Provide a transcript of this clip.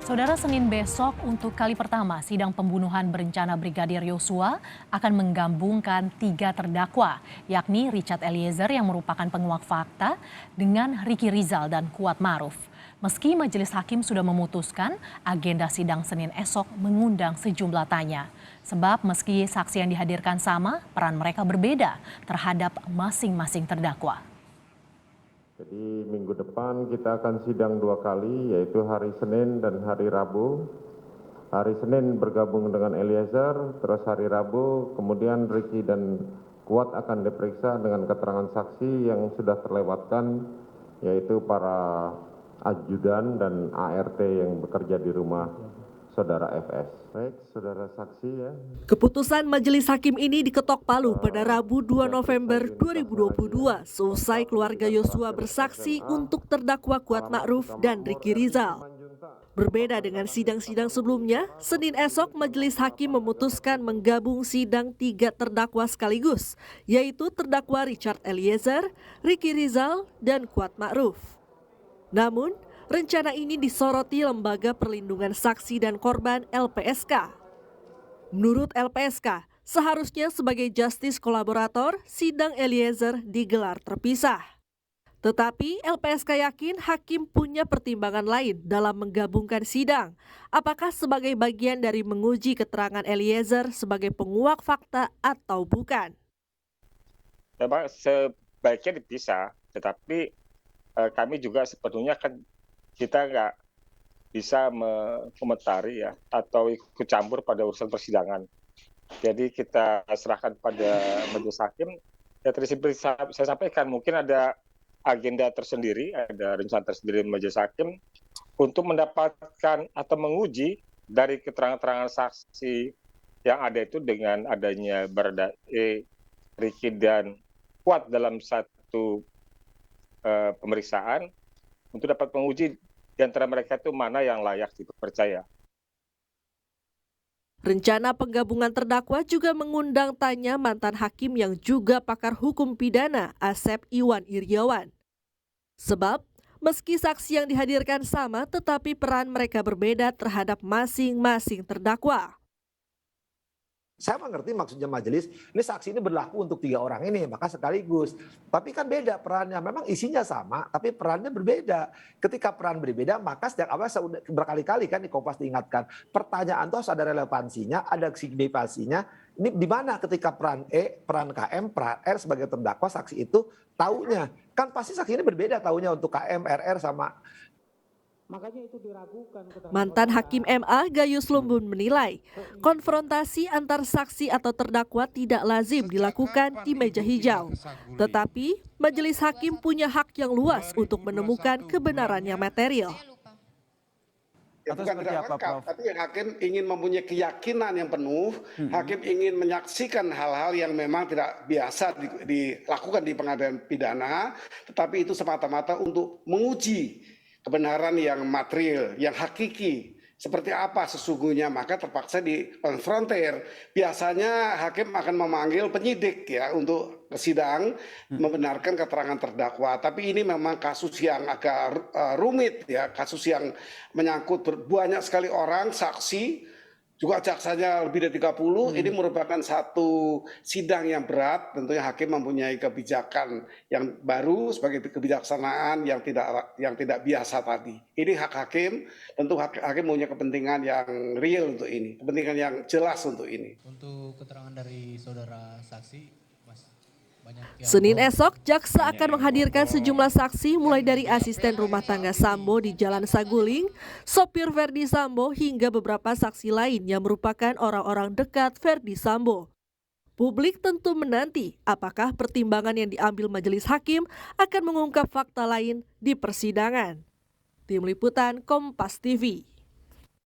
Saudara, Senin besok untuk kali pertama sidang pembunuhan berencana Brigadir Yosua akan menggabungkan 3 terdakwa, yakni Richard Eliezer yang merupakan penguak fakta dengan Ricky Rizal dan Kuat Ma'ruf. Meski majelis hakim sudah memutuskan, agenda sidang Senin esok mengundang sejumlah tanya. Sebab meski saksi yang dihadirkan sama, peran mereka berbeda terhadap masing-masing terdakwa. Jadi minggu depan kita akan sidang 2 kali, yaitu hari Senin dan hari Rabu. Hari Senin bergabung dengan Eliezer, terus hari Rabu kemudian Ricky dan Kuat akan diperiksa dengan keterangan saksi yang sudah terlewatkan, yaitu para ajudan dan ART yang bekerja di rumah saudara FS. Baik, saudara saksi ya. Keputusan majelis hakim ini diketok palu pada Rabu 2 November 2022 seusai keluarga Yosua bersaksi untuk terdakwa Kuat Ma'ruf dan Ricky Rizal. Berbeda dengan sidang-sidang sebelumnya, Senin esok majelis hakim memutuskan menggabung sidang 3 terdakwa sekaligus, yaitu terdakwa Richard Eliezer, Ricky Rizal, dan Kuat Ma'ruf. Namun, rencana ini disoroti Lembaga Perlindungan Saksi dan Korban (LPSK). Menurut LPSK, seharusnya sebagai justice kolaborator, sidang Eliezer digelar terpisah. Tetapi LPSK yakin hakim punya pertimbangan lain dalam menggabungkan sidang. Apakah sebagai bagian dari menguji keterangan Eliezer sebagai penguak fakta atau bukan? Memang sebaiknya dipisah, tetapi kami juga sebetulnya kan kita nggak bisa mengomentari ya atau ikut campur pada urusan persidangan. Jadi kita serahkan pada majelis hakim. Ya tadi saya sampaikan mungkin ada agenda tersendiri, ada rencana tersendiri majelis hakim untuk mendapatkan atau menguji dari keterangan-keterangan saksi yang ada itu dengan adanya Baradae, Ricky dan Kuat dalam satu pemeriksaan untuk dapat menguji di antara mereka itu mana yang layak dipercaya. Rencana penggabungan terdakwa juga mengundang tanya mantan hakim yang juga pakar hukum pidana, Asep Iwan Iryawan. Sebab, meski saksi yang dihadirkan sama, tetapi peran mereka berbeda terhadap masing-masing terdakwa. Saya mengerti maksudnya majelis, ini saksi ini berlaku untuk 3 orang ini, maka sekaligus. Tapi kan beda perannya, memang isinya sama, tapi perannya berbeda. Ketika peran berbeda, maka sejak awal saya berkali-kali kan di Kompas diingatkan, pertanyaan itu harus ada relevansinya, ada signifikansinya. Ini di mana ketika peran E, peran KM, peran R sebagai terdakwa, saksi itu taunya. Kan pasti saksi ini berbeda taunya untuk KM, RR sama. Mantan Hakim MA Gayus Lumbun menilai konfrontasi antar saksi atau terdakwa tidak lazim dilakukan di meja hijau. Tetapi majelis hakim punya hak yang luas untuk menemukan kebenaran yang material. Ya, bukan tidak lengkap, tapi hakim ingin mempunyai keyakinan yang penuh, hakim ingin menyaksikan hal-hal yang memang tidak biasa dilakukan di pengadilan pidana, tetapi itu semata-mata untuk menguji kebenaran yang material, yang hakiki, seperti apa sesungguhnya, maka terpaksa dikonfrontir. Biasanya hakim akan memanggil penyidik ya untuk ke sidang membenarkan keterangan terdakwa. Tapi ini memang kasus yang agak rumit ya, kasus yang menyangkut banyak sekali orang, saksi, juga jaksanya lebih dari 30, ini merupakan satu sidang yang berat, tentunya hakim mempunyai kebijakan yang baru sebagai kebijaksanaan yang tidak biasa tadi. Ini hak hakim, tentu hakim punya kepentingan yang real untuk ini, kepentingan yang jelas untuk ini. Untuk keterangan dari saudara saksi, Senin esok, jaksa akan menghadirkan sejumlah saksi mulai dari asisten rumah tangga Sambo di Jalan Saguling, sopir Verdi Sambo hingga beberapa saksi lain yang merupakan orang-orang dekat Verdi Sambo. Publik tentu menanti apakah pertimbangan yang diambil majelis hakim akan mengungkap fakta lain di persidangan. Tim Liputan Kompas TV.